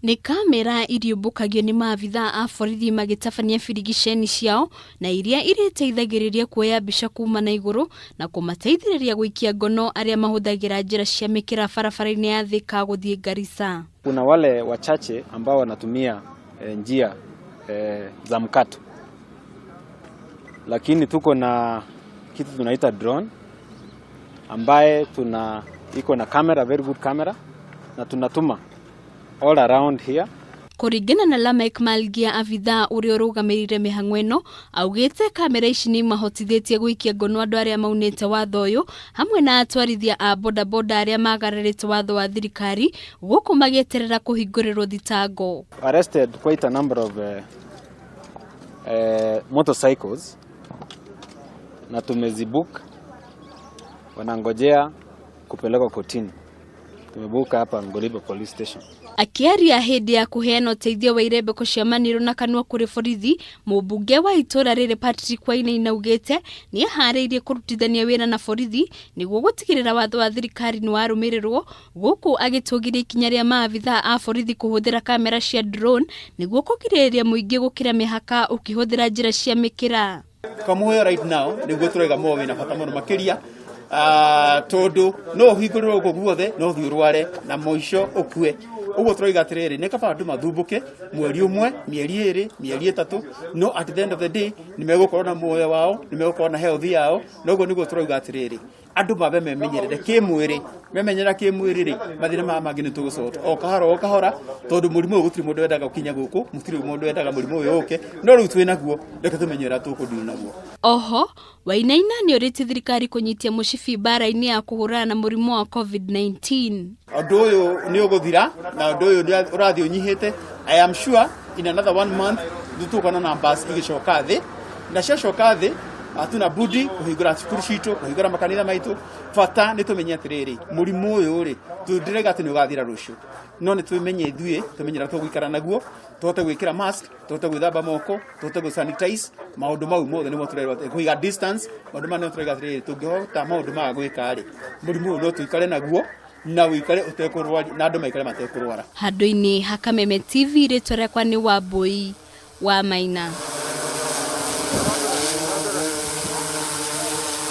Ni kamera iriumbukagio ni maabitha a borithi magitabania birigiceni ciao na iria iriteithagiriria kuoya mbica kuma na iguru na kumateithĩrĩria gũikia ngono aria mahũthagĩra njĩra cia mĩkĩra barabara-inĩ ya Thika gũthiĩ Garissa. Kuna wale wachache ambao wanatumia njia za mkato, lakini tuko na kitu tunaita drone ambaye iko na camera, very good camera, na tunatuma all around here. Kuringana na Lamek Malgia, avitha uria urugamirire mihang'o ino, augite kamera ici ni mahotithĩtie gũikia ngono andũ aria maunĩte watho ũyũ hamwe na atwarithia a bodaboda aria magararĩte watho wa thirikari gũkũ magĩeterera kũhingũrĩrwo thitango. Arrested quite a number of motorcycles na tumezibook, wanangojea kupelekwa kotini. Tumebuka hapa Ngoliba Police Station. Akiaria hindi ya kuheana ũteithio wa irembeko cia manĩrũ na kanua kũrĩ borithi, mũmbunge wa itũra rĩrĩ Patrick Wainaina augĩte nĩ aharĩirie kũrutithania wĩra na borithi nĩguo gũtigĩrĩra watho wa thirikari nĩ warũmĩrĩrwo, gũkũ agĩtũgĩria ikinya rĩa maabitha a borithi kũhũthĩra kamera cia drone nĩguo kũgirĩrĩria mũingĩ gũkĩra mĩhaka ũkĩhũthĩra njĩra cia mĩkĩra. Kamuoyo right now nĩguo tũraiga mowe na bata mũno makĩria tondu no hingũrĩrwo gũkũ guothe no thiũrware na mũico ũkue. Uguo tũraiga atĩrĩrĩ nĩ kaba andũ mathumbuke mweri ũmwe, mĩeri ĩrĩ, mĩeri ĩtatũ, no at the end of the day nĩ megũkorwo na muoyo wao, nĩ megũkorwo na health yao, na ũguo nĩguo tũraiga atĩrĩrĩ andũ mabe memenyerere kĩmwĩrĩ, memenyera kĩmwĩrĩ mathĩna maya mangĩ nĩ tũgũcota o kahora tondu mũrimũ ũyũ gũtirĩ mũndũ wendaga ũkinya gũkũ, mũtirĩ mũndũ wendaga mũrimũ ũyũ ũke, no rĩu twĩ naguo reke tũmenyera tũkũndiu naguo. Oho Wainaina nĩ orĩtie thirikari kũnyitia mũcibi mbara-inĩ ya kũhũrana na mũrimũ wa COVID-19. Ũndũ ũyũ nĩ ũgũthira na ũndũ ũyũ ũrathiĩ ũnyihĩte. I am sure in another 1 month tũtũkona na bus igĩcoka thĩ, na ciocoka thĩ atuna budi kuhingura cukuru citũ, kuhingura makanitha maitũ. Bata nĩ tũmenye atĩrĩrĩ mũrimũ ũyũ rĩ tũndirega atĩ nĩ ũgathira rũciũ, no nĩ tũmenye ithuĩ tũmenyera tũgũikara naguo, tũhote gwĩkĩra mask, tũhote gwĩthamba moko, tũhote gũsanitize, maũndũ mau mothe nĩmo tũrerwo kũiga distance. Maũndũ maya nĩ tũrega atĩrĩrĩ tũngĩhota maũndũ maya gwĩka rĩ mũrimũ ũyũ no tũikare naguo na wikare ũtekũrwara na andũ maikare matekũrwara. Handũ-inĩ ha Kameme TV rĩtwa rĩakwa nĩ Wambui wa Maina.